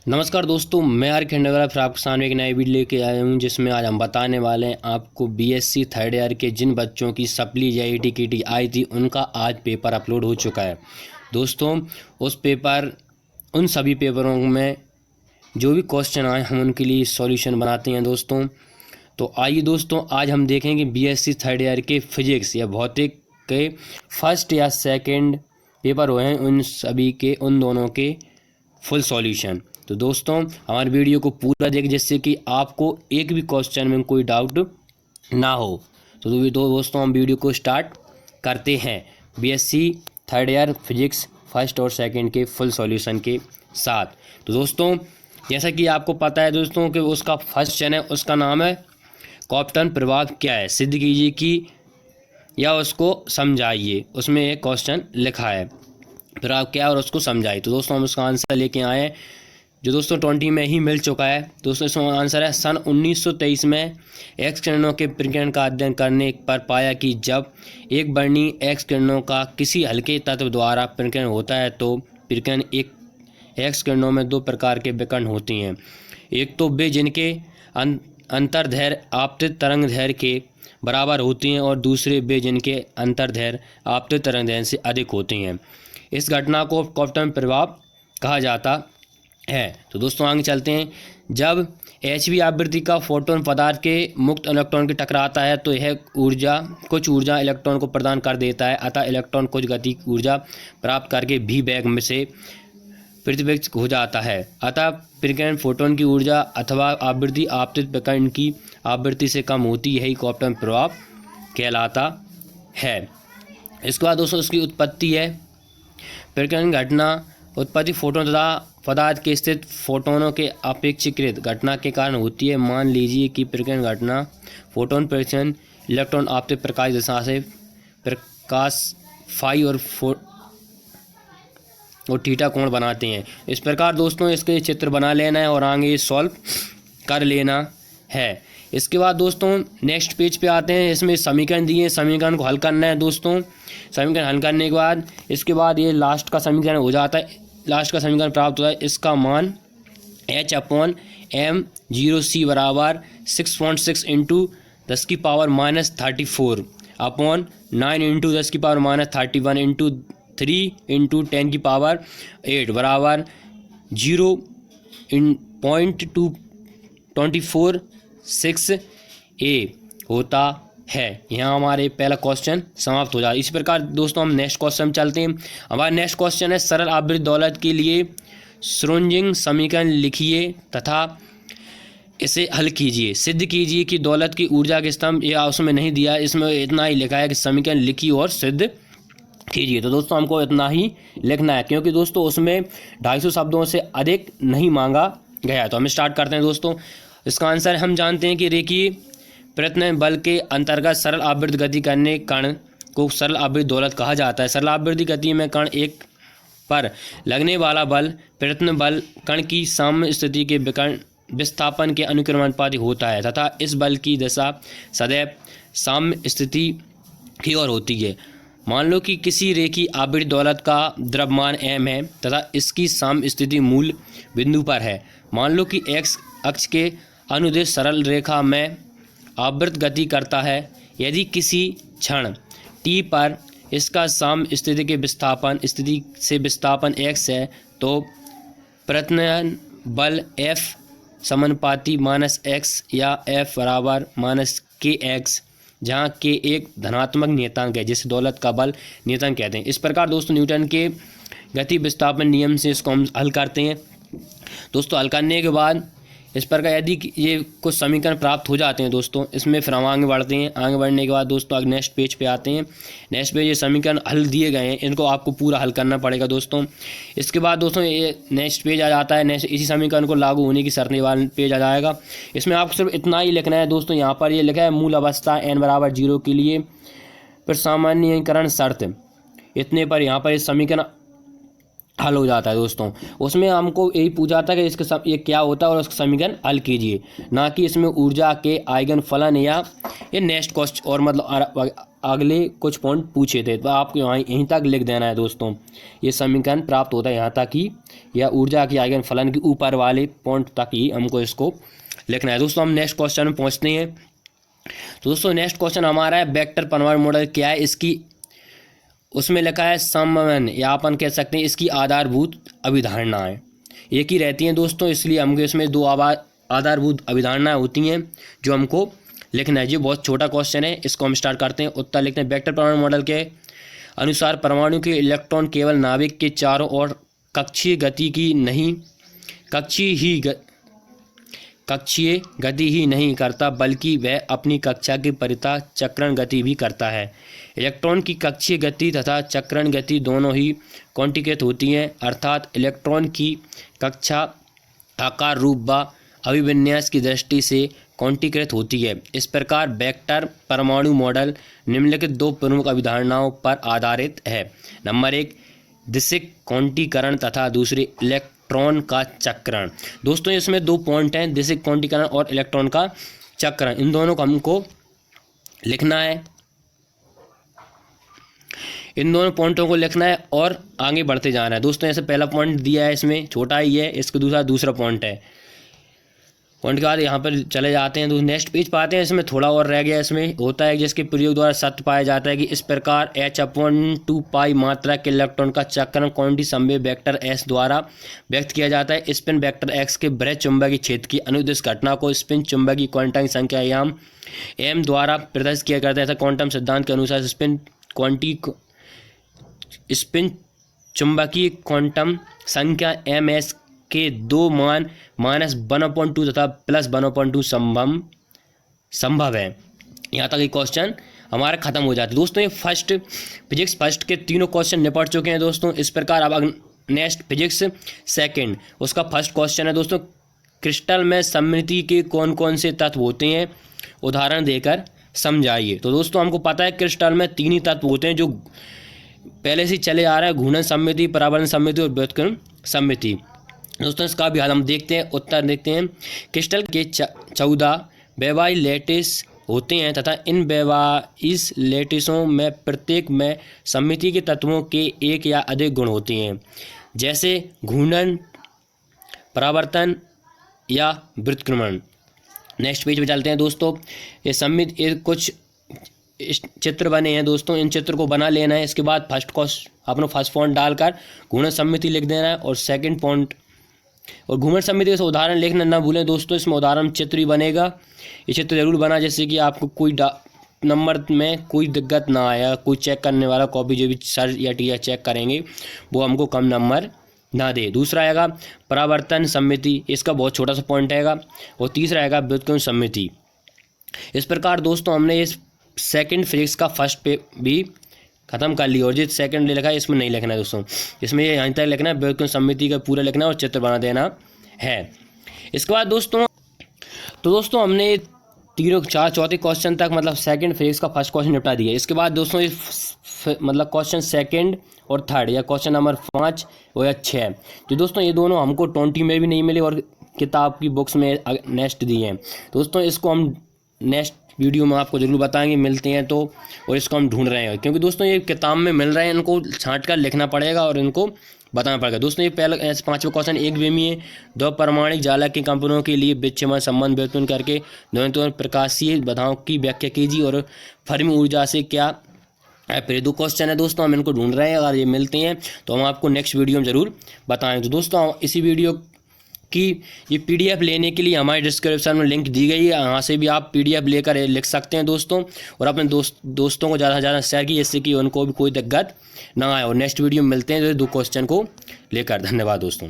नमस्कार दोस्तों, मैं आर खंडेवाला फिर आपके सामने एक नई वीडियो लेके आया हूँ जिसमें आज हम बताने वाले हैं आपको बीएससी थर्ड ईयर के जिन बच्चों की सप्ली जेईटी कीटी आई थी उनका आज पेपर अपलोड हो चुका है। दोस्तों उन सभी पेपरों में जो भी क्वेश्चन आए हम उनके लिए सॉल्यूशन बनाते हैं दोस्तों। तो आइए दोस्तों, आज हम देखेंगे बीएससी थर्ड ईयर के फिजिक्स या भौतिक के फर्स्ट या सेकेंड पेपर हुए हैं उन सभी के उन दोनों के फुल सॉल्यूशन। तो दोस्तों हमारे वीडियो को पूरा देखें जिससे कि आपको एक भी क्वेश्चन में कोई डाउट ना हो। तो दोस्तों हम वीडियो को स्टार्ट करते हैं BSc third year physics first और सेकंड के फुल सॉल्यूशन के साथ। तो दोस्तों जैसा कि आपको पता है दोस्तों कि उसका फर्स्ट क्वेश्चन है, उसका नाम है कॉप्टन प्रभाव क्या है, सिद्ध कीजिए कि या उसको समझाइए। उसमें एक क्वेश्चन लिखा है प्रभाव क्या और उसको समझाइए। तो दोस्तों हम उसका आंसर लेके आए हैं जो दोस्तों 20 में ही मिल चुका है। दोस्तों इसका आंसर है सन 1923 में एक्स किरणों के प्रकीर्णन का अध्ययन करने पर पाया कि जब एक वर्णी एक्स किरणों का किसी हल्के तत्व द्वारा प्रकीर्णन होता है तो प्रकीर्णन एक एक्स किरणों में दो प्रकार के विकर्ण होती हैं। एक तो वे जिनके अंतर्दैर्घ्य आपतित तरंग दैर्घ्य के बराबर होती हैं और दूसरे वे जिनके अंतर्दैर्घ्य आपतित तरंग दैर्घ्य से अधिक होती हैं। इस घटना को कॉप्टन प्रभाव कहा जाता है। तो दोस्तों आगे चलते हैं। जब एचवी आवृत्ति का फोटोन पदार्थ के मुक्त इलेक्ट्रॉन के टकराता है तो यह कुछ ऊर्जा इलेक्ट्रॉन को प्रदान कर देता है, अतः इलेक्ट्रॉन कुछ गति ऊर्जा प्राप्त करके भी वेग में से प्रतिविक्षिप्त हो जाता है। अतः प्रकीर्णन फोटोन की ऊर्जा अथवा आवृत्ति आपतित प्रकीर्णन की आवृत्ति से कम होती, यही कॉप्टन प्रभाव कहलाता है। इसके बाद दोस्तों उसकी उत्पत्ति है। प्रकीर्णन घटना उत्पत्ति फोटोन तथा पदार्थ के स्थित फोटोनों के अपेक्षाकृत घटना के कारण होती है। मान लीजिए कि प्रकीर्णन घटना फोटोन प्रकीर्णन इलेक्ट्रॉन आपतित प्रकाश दिशा से प्रकाश फाई और थीटा कोण बनाते हैं। इस प्रकार दोस्तों इसके चित्र बना लेना है और आगे सॉल्व कर लेना है। इसके बाद दोस्तों नेक्स्ट पेज पे आते हैं। इसमें समीकरण दिए, समीकरण को हल करना है दोस्तों। समीकरण हल करने के बाद इसके बाद ये लास्ट का समीकरण हो जाता है, लास्ट का समीकरण प्राप्त होता है। इसका मान H/m0c बराबर 6.6 into 10⁻³ upon 9 into 10⁻³ into 3 into 10⁸ बराबर 0.246 होता है। यहाँ हमारे पहला क्वेश्चन समाप्त हो जाए। इसी प्रकार दोस्तों हम नेक्स्ट क्वेश्चन चलते हैं। हमारा नेक्स्ट क्वेश्चन है सरल आवृत्त दौलत के लिए श्रोडिंगर समीकरण लिखिए तथा इसे हल कीजिए। सिद्ध कीजिए कि दौलत की ऊर्जा के स्तंभ, या उसमें नहीं दिया, इसमें इतना ही लिखा है कि समीकरण लिखिए और सिद्ध कीजिए। तो दोस्तों हमको इतना ही लिखना है क्योंकि दोस्तों उसमें 250 शब्दों से अधिक नहीं मांगा गया। तो हम स्टार्ट करते हैं दोस्तों। इसका आंसर हम जानते हैं कि रेखीय प्रत्यावर्तन बल के अंतर्गत सरल आवृत्त गति करने कण को सरल आवृत्त दौलत कहा जाता है। सरल आवृत्त गति में कण एक पर लगने वाला बल प्रत्यावर्तन बल कण की साम्य स्थिति के विस्थापन के अनुक्रमानुपाती होता है तथा इस बल की दिशा सदैव साम्य स्थिति की ओर होती है। मान लो कि किसी रेखीय आवृत्त दौलत का द्रव्यमान m है तथा इसकी साम्य स्थिति मूल बिंदु पर है। मान लो कि x अक्ष के अनुदिश सरल रेखा में आवृत्त गति करता है। यदि किसी क्षण t पर इसका साम्य स्थिति के विस्थापन x है तो प्रत्यावर्तन बल F समानुपाती -x या F बराबर -kx, जहाँ k एक धनात्मक नियतांक है जिसे दौलत का बल नियतांक कहते हैं। इस प्रकार दोस्तों न्यूटन के गति विस्थापन नियम से इसको हम हल करते हैं। दोस्तों हल करने के बाद इस प्रकार यदि ये कुछ समीकरण प्राप्त हो जाते हैं दोस्तों, इसमें फिर हम आगे बढ़ते हैं। आगे बढ़ने के बाद दोस्तों आगे नेक्स्ट पेज पे आते हैं। नेक्स्ट पेज ये समीकरण हल दिए गए हैं, इनको आपको पूरा हल करना पड़ेगा दोस्तों। इसके बाद दोस्तों ये नेक्स्ट पेज आ जाता है। नेक्स्ट इसी समीकरण को लागू होने की शर्तें वाला पेज आ जाएगा। इसमें आपको सिर्फ इतना ही लिखना है दोस्तों। यहाँ पर ये लिखा है मूल अवस्था n बराबर 0 के लिए फिर सामान्यीकरण शर्त, इतने पर यहाँ पर इस समीकरण हल हो जाता है दोस्तों। उसमें हमको यही पूछा था कि ये क्या होता है और उसका समीकरण हल कीजिए, ना कि इसमें ऊर्जा के आइगन फलन या ये नेक्स्ट क्वेश्चन और मतलब अगले कुछ पॉइंट पूछे थे। तो आपको यहाँ यहीं तक लिख देना है दोस्तों। ये समीकरण प्राप्त होता है यहाँ तक ही, या ऊर्जा के आइगन फलन के ऊपर वाले पॉइंट तक ही हमको इसको लिखना है दोस्तों। हम नेक्स्ट क्वेश्चन में पहुँचते हैं। तो दोस्तों नेक्स्ट क्वेश्चन हमारा है वेक्टर परमाणु मॉडल क्या है, इसकी उसमें लिखा है समन्वय, या अपन कह सकते हैं इसकी आधारभूत अभिधारणाएं एक ही रहती हैं दोस्तों, इसलिए हमको इसमें दो आधारभूत अभिधारणाएं होती हैं जो हमको लिखना है। ये बहुत छोटा क्वेश्चन है, इसको हम स्टार्ट करते हैं। उत्तर लिखते हैं वेक्टर परमाणु मॉडल के अनुसार परमाणु के इलेक्ट्रॉन केवल नाभिक के चारों ओर कक्षीय गति ही नहीं करता, बल्कि वह अपनी कक्षा के परितः चक्रण गति भी करता है। इलेक्ट्रॉन की कक्षीय गति तथा चक्रण गति दोनों ही क्वांटीकृत होती हैं, अर्थात इलेक्ट्रॉन की कक्षा आकार, रूप व अभिविन्यास की दृष्टि से क्वांटीकृत होती है। इस प्रकार वेक्टर परमाणु मॉडल निम्नलिखित दो प्रमुख अभिधारणाओं पर आधारित है। नंबर 1 दिशिक क्वांटीकरण तथा दूसरी इलेक्ट्रॉन का चक्रण। दोस्तों इसमें दो पॉइंट हैं, दिशिक क्वांटीकरण और इलेक्ट्रॉन का चक्रण। इन दोनों को हमको लिखना है, इन दोनों पॉइंटों को लिखना है और आगे बढ़ते जाना है दोस्तों। ऐसे पहला पॉइंट दिया है, इसमें छोटा ही है, इसका दूसरा पॉइंट है। पॉइंट के बाद यहाँ पर चले जाते हैं, नेक्स्ट पेज पाते हैं। इसमें थोड़ा और रह गया, इसमें होता है जिसके प्रयोग द्वारा सत्य पाया जाता है कि इस प्रकार h/2π मात्रा के इलेक्ट्रॉन का चक्रण क्वांटिटी संवेग वेक्टर s द्वारा व्यक्त किया जाता है। स्पिन वेक्टर x के बृहत चुंबकीय क्षेत्र की अनुदिश घटना को स्पिन चुंबकीय क्वांटम संख्या m द्वारा प्रदर्शित किया जाता है। क्वांटम सिद्धांत के अनुसार स्पिन चुंबकीय क्वांटम संख्या ms के दो मान -1/2 तथा +1/2 संभव है। यहाँ तक ये क्वेश्चन हमारा खत्म हो जाता है दोस्तों। ये फिजिक्स फर्स्ट के तीनों क्वेश्चन निपट चुके हैं दोस्तों। इस प्रकार अब नेक्स्ट फिजिक्स सेकंड, उसका फर्स्ट क्वेश्चन है दोस्तों, क्रिस्टल में सममिति के कौन कौन से तत्व होते हैं, उदाहरण देकर समझाइए। तो दोस्तों हमको पता है क्रिस्टल में तीन ही तत्व होते हैं जो पहले से चले आ रहा है, घूर्णन सममिति, परावर्तन सममिति और व्युत्क्रमण सममिति। दोस्तों इसका भी हाल हम देखते हैं, उत्तर देखते हैं। क्रिस्टल के 14 वैवाई लैटिस होते हैं तथा इन वैवाइस लैटिसों में प्रत्येक में सममिति के तत्वों के एक या अधिक गुण होते हैं, जैसे घूर्णन, परावर्तन या व्युत्क्रमण। नेक्स्ट पेज पे चलते हैं दोस्तों। ये सममिति कुछ चित्र बने हैं दोस्तों, इन चित्र को बना लेना है। इसके बाद अपना फर्स्ट पॉइंट डालकर घूर्णन सममिति लिख देना है और सेकंड पॉइंट और घूर्णन सममिति का उदाहरण लिखना ना भूलें दोस्तों। इसमें उदाहरण चित्र ही बनेगा, ये चित्र जरूर बना जिससे कि आपको कोई नंबर में कोई दिक्कत ना आया। कोई चेक करने वाला कॉपी जो भी सर या टीचर चेक करेंगे वो हमको कम नंबर ना दे। दूसरा आएगा परावर्तन सममिति, इसका बहुत छोटा सा पॉइंट आएगा। और तीसरा आएगा व्युत्क्रमण सममिति। इस प्रकार दोस्तों हमने इस सेकंड फिजिक्स का फर्स्ट पे भी खत्म कर लिया और जो सेकंड लिखा है इसमें नहीं लिखना है दोस्तों, इसमें ये यहाँ तक लिखना है, व्युत्क्रमण सममिति का पूरा लिखना है और चित्र बना देना है। इसके बाद दोस्तों हमने चौथे क्वेश्चन तक मतलब सेकंड फिजिक्स का फर्स्ट क्वेश्चन निपटा दिया। इसके बाद दोस्तों मतलब क्वेश्चन सेकंड और थर्ड या क्वेश्चन नंबर 5 और 6 जो दोस्तों ये दोनों हमको 20 में भी नहीं मिले और किताब की बुक्स में नेक्स्ट दिए हैं दोस्तों। इसको हम नेक्स्ट वीडियो में आपको ज़रूर बताएंगे, मिलते हैं तो, और इसको हम ढूंढ रहे हैं क्योंकि दोस्तों ये किताब में मिल रहे हैं, इनको छांट कर लिखना पड़ेगा और इनको बताना पड़ेगा दोस्तों। ये पहला 5वां क्वेश्चन एक वे में है, दो परमाणिक जालक के कंपनों के लिए विच्छेदन संबंध व्युत्पन्न करके दोनों प्रकाशीय बाधाओं की व्याख्या कीजिए और फर्मी ऊर्जा से क्या है। फिर 2 क्वेश्चन है दोस्तों, हम इनको ढूंढ रहे हैं, अगर ये मिलते हैं तो हम आपको नेक्स्ट वीडियो में ज़रूर बताएं। तो दोस्तों इसी वीडियो कि ये PDF लेने के लिए हमारे डिस्क्रिप्शन में लिंक दी गई है, यहाँ से भी आप PDF लेकर लिख सकते हैं दोस्तों। और अपने दोस्तों को ज़्यादा से ज़्यादा शेयर कीजिए जिससे कि उनको भी कोई दिक्कत ना आए। और नेक्स्ट वीडियो में मिलते हैं 2 क्वेश्चन को लेकर। धन्यवाद दोस्तों।